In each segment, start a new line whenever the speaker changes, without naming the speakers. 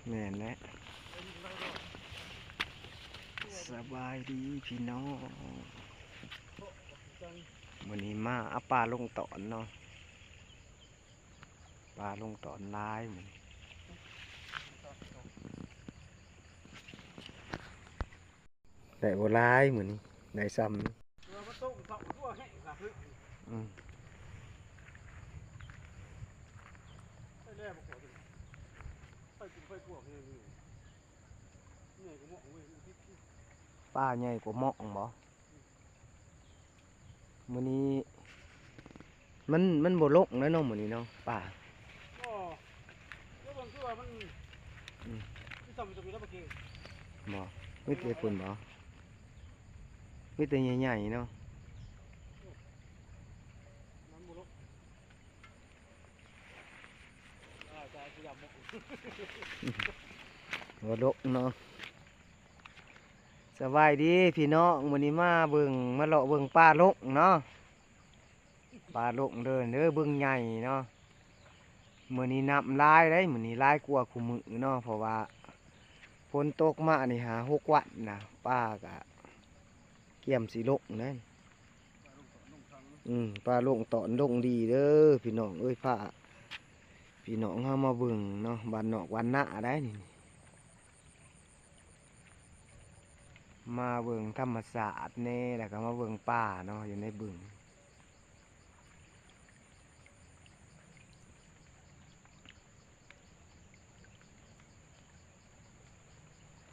แม่นแล้วสบายดีพี่น้องวันนี้มาเอาปลาลงตอนเนาะปลาลงตอนลายเหมือนได้บ่ลายเหมือนได้ซ้ำป้าใหญ่กว่าหม้องบ่มื้อนี้มันบ่ลงแล้วเนาะมื้อนี้เนาะป้าบ่มีแต่ปุ่นบ่มีแต่ใหญ่ๆเนาะบ่ลงเนาะสบายดีพี่น้องมื้อนี้มาเบิ่งมาเลาะเบิ่งปลาลงเนาะปลาลงเด้อเบิ่งใหญ่เนาะมื้อนี้น้ำลายได้มื้อนี้ลายกว่าคุมื้อเนาะเพราะว่าฝนตกมานี่หา6 วันนะปลาก็เกี่ยมสิลงนั่นปลาลงตอนลงดีเด้อพี่น้องเอ้ยพาพี่น้องเฮามาเบิ่งเนาะบ้านนอกบ้านนาได้นี่มาเบิ่งธรรมศาสตร์แน่แล้วก็มาเบิ่งป่าเนาะอยู่ในบึง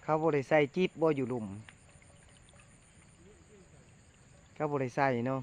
เขาบ่ได้ใส่จิ๊บบ่อยู่หลุมเขาบ่ได้ใส่เนาะ